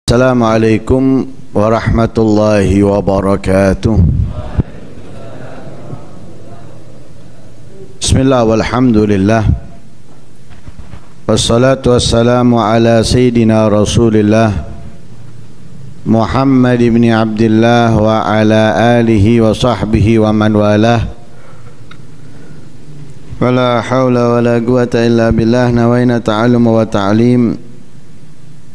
Assalamualaikum warahmatullahi wabarakatuh. Bismillah walhamdulillah, wassalatu wassalamu ala sayyidina Rasulillah Muhammad ibn Abdullah wa ala alihi wa sahbihi wa man walah. Wala hawla wala quwata illa billah. Nawaina ta'allum wa ta'lim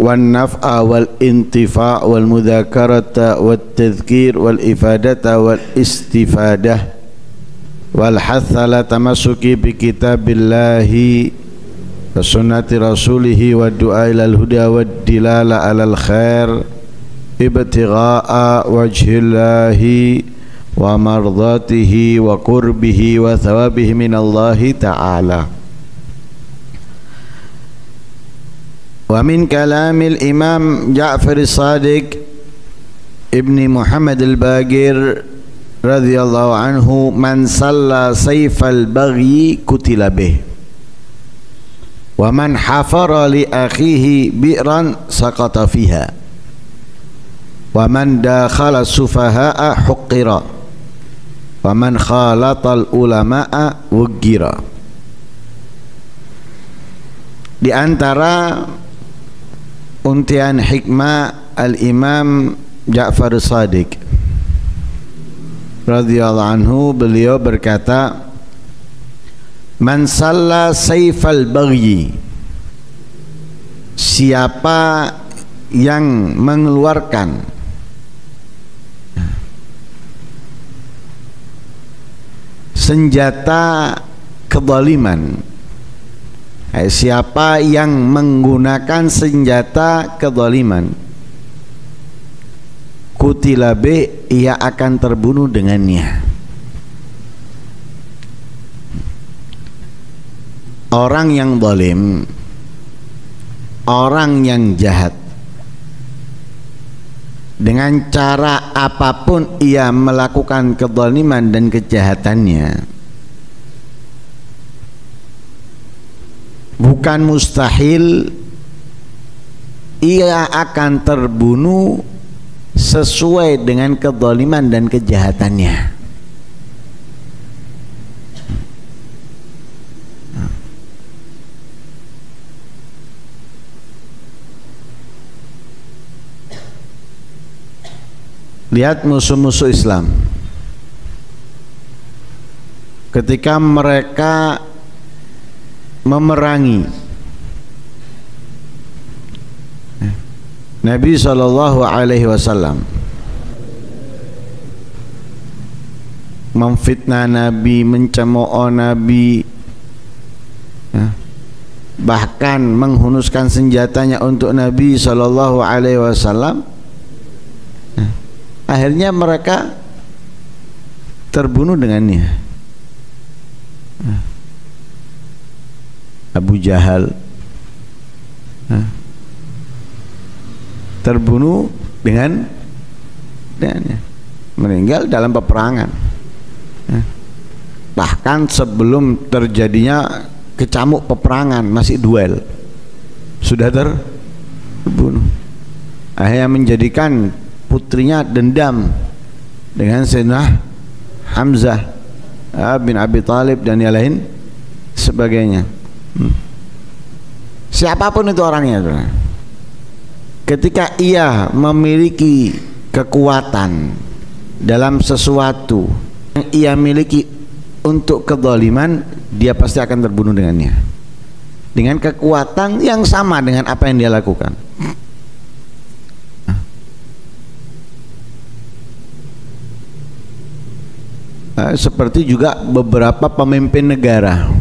wan naf'a wal intifa' wal mudzakarata wat tadhkir wal ifadata wal istifadah wal hatha la tamassuki bi kitabillahi wa sunnati rasulihi wa du'a ilal huda wad dilala alal khair ibtigha'a wajhillahi wa mardatihi wa qurbihi wa thawabihi minallahi ta'ala. Wa min kalamil Imam Ja'far as-Sadiq ibni Muhammad al-Baqir radhiyallahu anhu, man salla sayfal baghi kutila bih wa man hafara li akhihi bi'ran saqata fiha wa man dakhala sufaha'a huqqira wa man khalatal ulama'a wugira. Di antara untian hikmah Al-Imam Ja'far as-Sadiq radhiyallahu anhu, beliau berkata, man salla sayfal baghi, siapa yang mengeluarkan senjata kezaliman, siapa yang menggunakan senjata kezaliman, kutila bih, ia akan terbunuh dengannya. Orang yang zalim, orang yang jahat, dengan cara apapun ia melakukan kezaliman dan kejahatannya, bukan mustahil ia akan terbunuh sesuai dengan kezaliman dan kejahatannya. Lihat musuh-musuh Islam, ketika mereka memerangi Nabi sallallahu alaihi wasallam, memfitnah Nabi, mencemooh Nabi, bahkan menghunuskan senjatanya untuk Nabi sallallahu alaihi wasallam, akhirnya mereka terbunuh dengannya. Abu Jahal terbunuh dengannya, meninggal dalam peperangan. Bahkan sebelum terjadinya kecamuk peperangan, masih duel, sudah terbunuh. Akhirnya menjadikan putrinya dendam dengan Sayyidina Hamzah bin Abi Thalib dan yang lain sebagainya. Siapapun itu orangnya, ketika ia memiliki kekuatan dalam sesuatu yang ia miliki untuk kezaliman, dia pasti akan terbunuh dengannya, dengan kekuatan yang sama dengan apa yang dia lakukan. Seperti juga beberapa pemimpin negara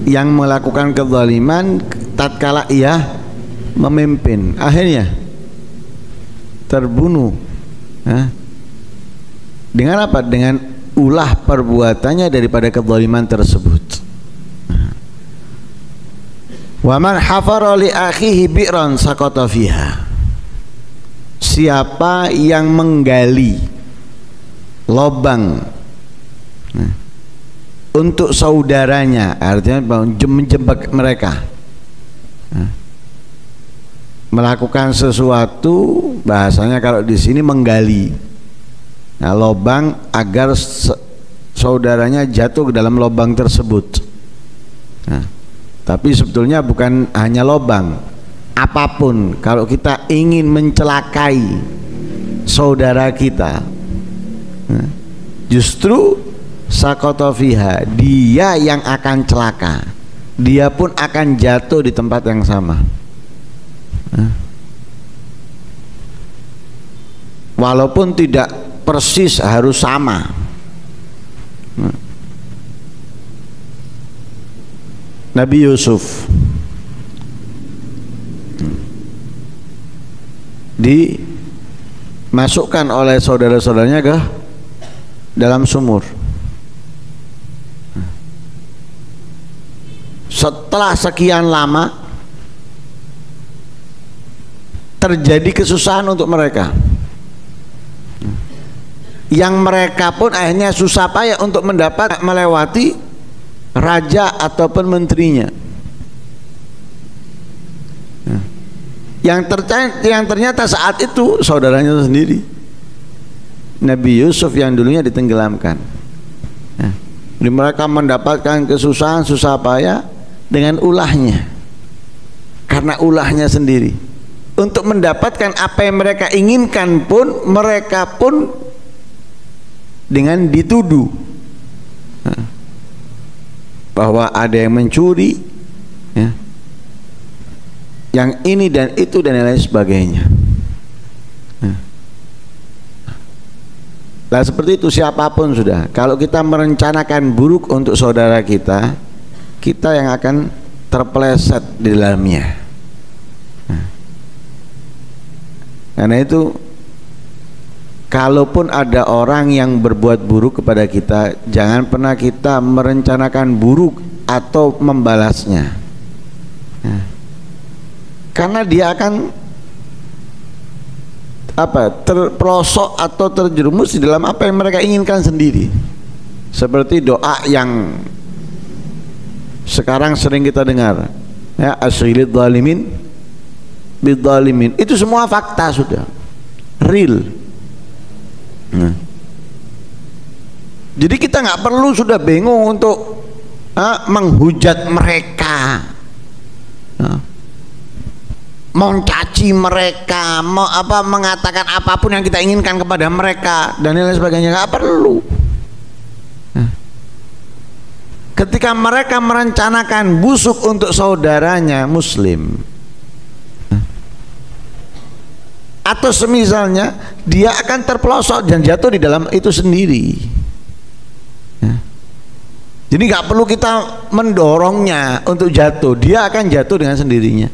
yang melakukan kezaliman tatkala ia memimpin, akhirnya terbunuh. Dengan apa? Dengan ulah perbuatannya daripada kezaliman tersebut. Wa man hafara li akhihi bi'ran saqata fiha, siapa yang menggali lobang untuk saudaranya, artinya menjebak mereka, melakukan sesuatu, bahasanya kalau di sini menggali, nah, lobang agar saudaranya jatuh ke dalam lobang tersebut. Nah, tapi sebetulnya bukan hanya lobang, apapun kalau kita ingin mencelakai saudara kita, nah, justru saqata fiha, dia yang akan celaka, dia pun akan jatuh di tempat yang sama. Walaupun tidak persis harus sama. Nabi Yusuf dimasukkan oleh saudara-saudaranya ke dalam sumur. Setelah sekian lama terjadi kesusahan untuk mereka, yang mereka pun akhirnya susah payah untuk melewati raja ataupun menterinya. Yang ternyata saat itu saudaranya sendiri, Nabi Yusuf yang dulunya ditenggelamkan. Jadi mereka mendapatkan kesusahan susah payah dengan ulahnya, karena ulahnya sendiri. Untuk mendapatkan apa yang mereka inginkan pun, mereka pun dengan dituduh bahwa ada yang mencuri, ya, yang ini dan itu dan lain sebagainya. Lah seperti itu, siapapun sudah, kalau kita merencanakan buruk untuk saudara kita, kita yang akan terpeleset di dalamnya. Karena itu, kalaupun ada orang yang berbuat buruk kepada kita, jangan pernah kita merencanakan buruk atau membalasnya. Karena dia akan terpelosok atau terjerumus di dalam apa yang mereka inginkan sendiri. Seperti doa yang sekarang sering kita dengar, ya, asyilid zalimin bidzalimin, itu semua fakta, sudah real. Jadi kita nggak perlu sudah bingung untuk menghujat mereka, mencaci mereka, mengatakan apapun yang kita inginkan kepada mereka dan lain sebagainya. Nggak perlu. Ketika mereka merencanakan busuk untuk saudaranya muslim, atau semisalnya, dia akan terpelosok dan jatuh di dalam itu sendiri. Jadi nggak perlu kita mendorongnya untuk jatuh, dia akan jatuh dengan sendirinya.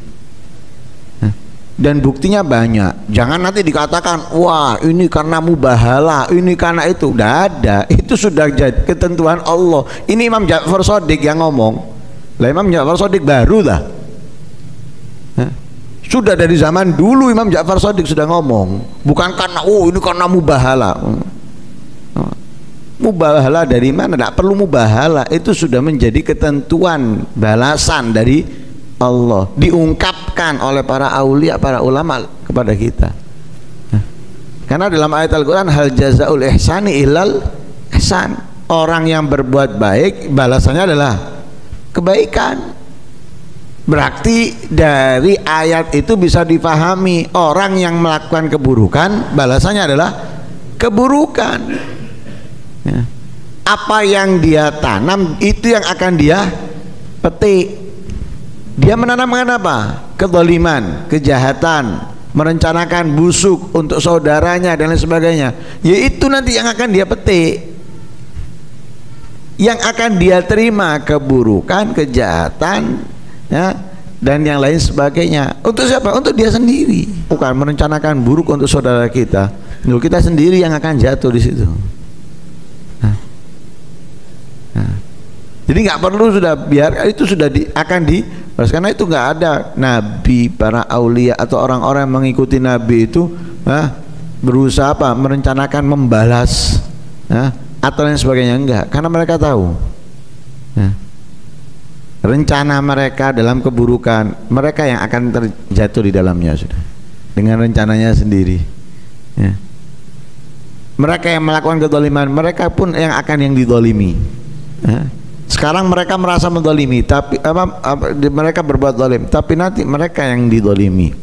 Dan buktinya banyak. Jangan nanti dikatakan, wah ini karena mubahalah, ini karena itu. Tidak ada, itu sudah jadi ketentuan Allah. Ini Imam Ja'far Shadiq yang ngomong. Lah Imam Ja'far Shadiq baru dah. Sudah dari zaman dulu Imam Ja'far Shadiq sudah ngomong. Bukan karena ini karena mubahalah. Mubahalah dari mana? Tidak perlu mubahalah. Itu sudah menjadi ketentuan balasan dari Allah, diungkapkan oleh para aulia, para ulama kepada kita. Karena dalam ayat Al-Quran, hal jazaul ihsani illal ihsan, orang yang berbuat baik balasannya adalah kebaikan. Berarti dari ayat itu bisa difahami, orang yang melakukan keburukan balasannya adalah keburukan. Apa yang dia tanam itu yang akan dia petik. Dia menanamkan apa? Kezaliman, kejahatan, merencanakan busuk untuk saudaranya dan lain sebagainya. Yaitu nanti yang akan dia petik, yang akan dia terima keburukan, kejahatan, ya, dan yang lain sebagainya. Untuk siapa? Untuk dia sendiri. Bukan merencanakan buruk untuk saudara kita. Loh, kita sendiri yang akan jatuh di situ. Jadi nggak perlu sudah, biar itu sudah akan karena itu nggak ada nabi, para aulia atau orang-orang yang mengikuti nabi itu berusaha merencanakan membalas atau lain sebagainya, enggak, karena mereka tahu rencana mereka dalam keburukan, mereka yang akan terjatuh di dalamnya sudah dengan rencananya sendiri. Ya. Mereka yang melakukan kezaliman, mereka pun yang akan yang dizalimi. Ya. Sekarang mereka merasa menzalimi, tapi mereka berbuat zalim, tapi nanti mereka yang dizalimi.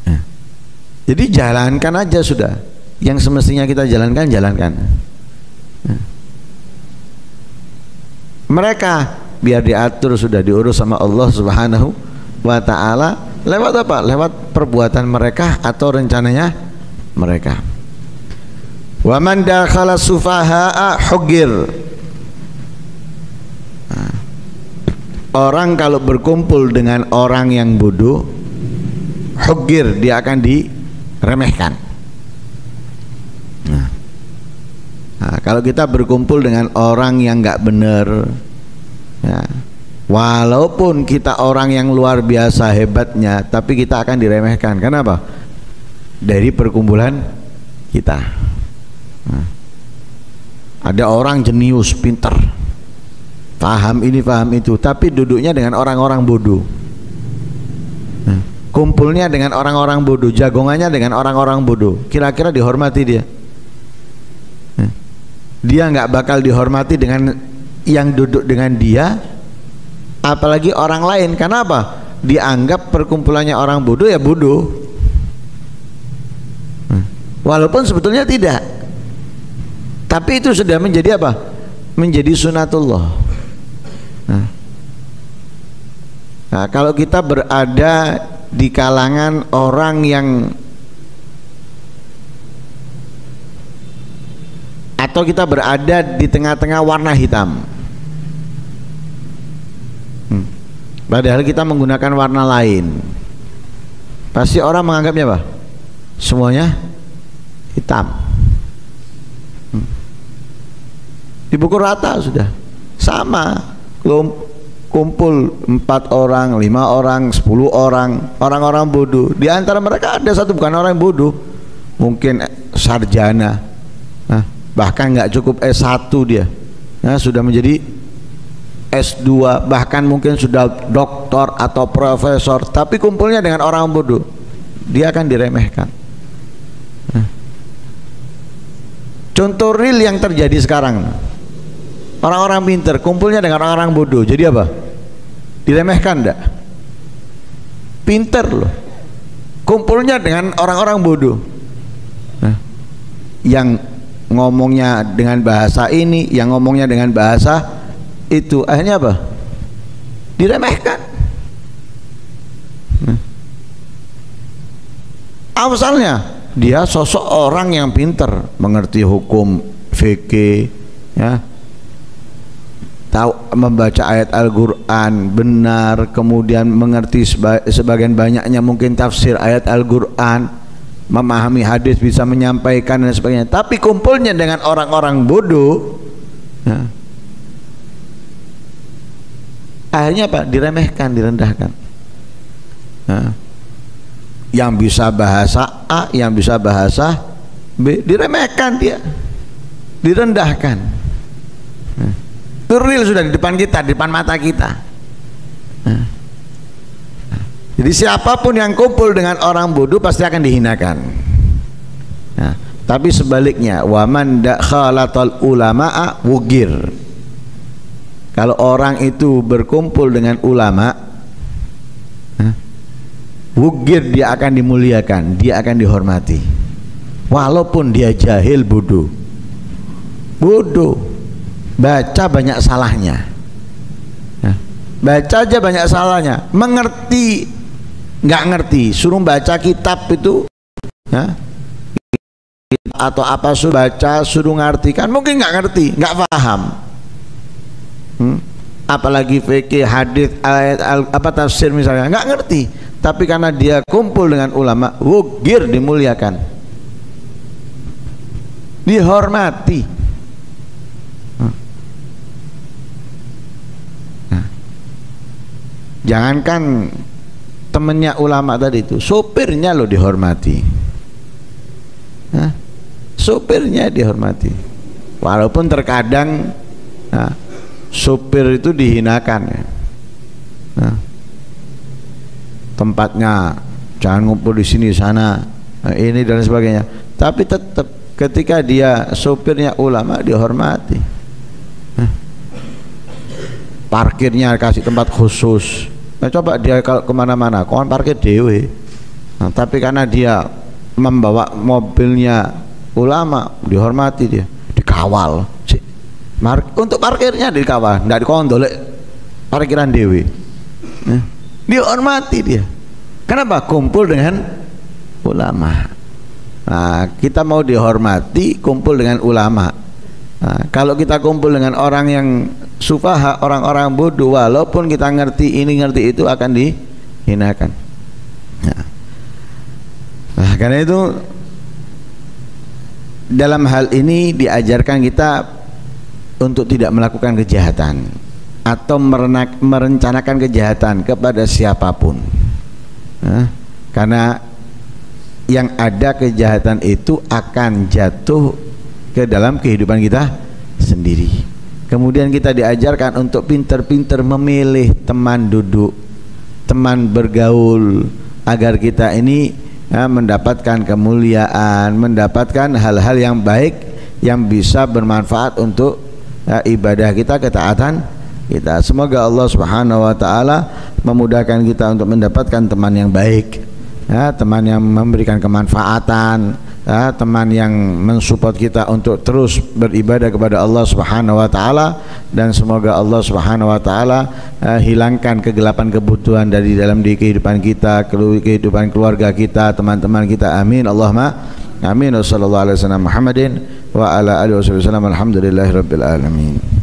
Ya. Jadi jalankan aja sudah, yang semestinya kita jalankan, jalankan. Ya. Mereka biar diatur, sudah diurus sama Allah Subhanahu wa ta'ala. Lewat apa? Lewat perbuatan mereka atau rencananya mereka. Wa man dakhala sufaha'a hugir. Orang kalau berkumpul dengan orang yang bodoh, hugir, dia akan diremehkan. Nah, kalau kita berkumpul dengan orang yang nggak benar, ya, walaupun kita orang yang luar biasa hebatnya, tapi kita akan diremehkan. Kenapa? Dari perkumpulan kita. Nah, ada orang jenius, pintar, paham ini, paham itu, tapi duduknya dengan orang-orang bodoh. Nah, kumpulnya dengan orang-orang bodoh, jagongannya dengan orang-orang bodoh. Kira-kira dihormati dia? Nah, dia nggak bakal dihormati dengan yang duduk dengan dia, apalagi orang lain. Kenapa? Dianggap perkumpulannya orang bodoh ya bodoh, walaupun sebetulnya tidak, tapi itu sudah menjadi apa? Menjadi sunatullah. Nah, kalau kita berada di kalangan orang yang, atau kita berada di tengah-tengah warna hitam, padahal kita menggunakan warna lain, pasti orang menganggapnya apa? Semuanya hitam. Dipukul rata sudah, sama. Kumpul 4 orang, 5 orang, 10 orang, orang-orang bodoh. Di antara mereka ada satu bukan orang yang bodoh, mungkin sarjana, bahkan nggak cukup S1 dia, sudah menjadi S2, bahkan mungkin sudah doktor atau profesor, tapi kumpulnya dengan orang bodoh, dia akan diremehkan. Contoh real yang terjadi sekarang, orang-orang pintar kumpulnya dengan orang-orang bodoh, jadi apa? Diremehkan enggak? Pintar loh, kumpulnya dengan orang-orang bodoh, yang ngomongnya dengan bahasa ini, yang ngomongnya dengan bahasa itu, akhirnya apa? Diremehkan. Asalnya dia sosok orang yang pintar, mengerti hukum fikih, ya, tahu membaca ayat Al-Quran benar, kemudian mengerti sebagian banyaknya mungkin tafsir ayat Al-Quran, memahami hadis, bisa menyampaikan dan sebagainya, tapi kumpulnya dengan orang-orang bodoh, ya, akhirnya apa? Diremehkan, direndahkan. Nah, yang bisa bahasa A, yang bisa bahasa B, diremehkan dia, direndahkan. Nah, itu real sudah di depan kita, di depan mata kita. Nah, jadi siapapun yang kumpul dengan orang bodoh pasti akan dihinakan. Nah, tapi sebaliknya, waman dakhalatal ulama'a wugir. Kalau orang itu berkumpul dengan ulama, wugir, dia akan dimuliakan, dia akan dihormati, walaupun dia jahil, bodoh, baca banyak salahnya, baca aja banyak salahnya, mengerti nggak ngerti, suruh baca kitab itu, atau apa, suruh baca, suruh ngerti, kan mungkin nggak ngerti, nggak paham. Apalagi fikih, hadis, ayat, apa tafsir misalnya, nggak ngerti, tapi karena dia kumpul dengan ulama, wugir, dimuliakan, dihormati. Jangankan temennya ulama tadi itu, sopirnya loh dihormati, sopirnya dihormati, walaupun terkadang sopir itu dihinakan, Nah, tempatnya jangan ngumpul di sini sana, nah, ini dan sebagainya. Tapi tetap ketika dia sopirnya ulama dihormati. Parkirnya kasih tempat khusus. Nah, coba dia kalau kemana-mana, kawan parkir dewe. Nah, tapi karena dia membawa mobilnya ulama, dihormati dia, dikawal. Untuk parkirnya dikawal, nggak dikondolek parkiran dewe. Nah, dihormati dia. Kenapa? Kumpul dengan ulama. Nah, kita mau dihormati, kumpul dengan ulama. Nah, kalau kita kumpul dengan orang yang sufaha, orang-orang bodoh, walaupun kita ngerti ini ngerti itu, akan dihinakan. Nah, karena itu dalam hal ini diajarkan kita untuk tidak melakukan kejahatan atau merencanakan kejahatan kepada siapapun. Nah, karena yang ada kejahatan itu akan jatuh ke dalam kehidupan kita sendiri. Kemudian kita diajarkan untuk pintar-pintar memilih teman duduk, teman bergaul, agar kita ini mendapatkan kemuliaan, mendapatkan hal-hal yang baik yang bisa bermanfaat untuk ibadah kita, ketaatan kita. Semoga Allah Subhanahu wa taala memudahkan kita untuk mendapatkan teman yang baik, teman yang memberikan kemanfaatan, teman yang mensupport kita untuk terus beribadah kepada Allah Subhanahu wa taala, dan semoga Allah Subhanahu wa taala hilangkan kegelapan kebutuhan dari dalam kehidupan kita, kehidupan keluarga kita, teman-teman kita. Amin Allahumma amin. Wassallallahu alaihi wasallam Muhammadin wa ala alihi wasallam. Alhamdulillahirabbil alamin.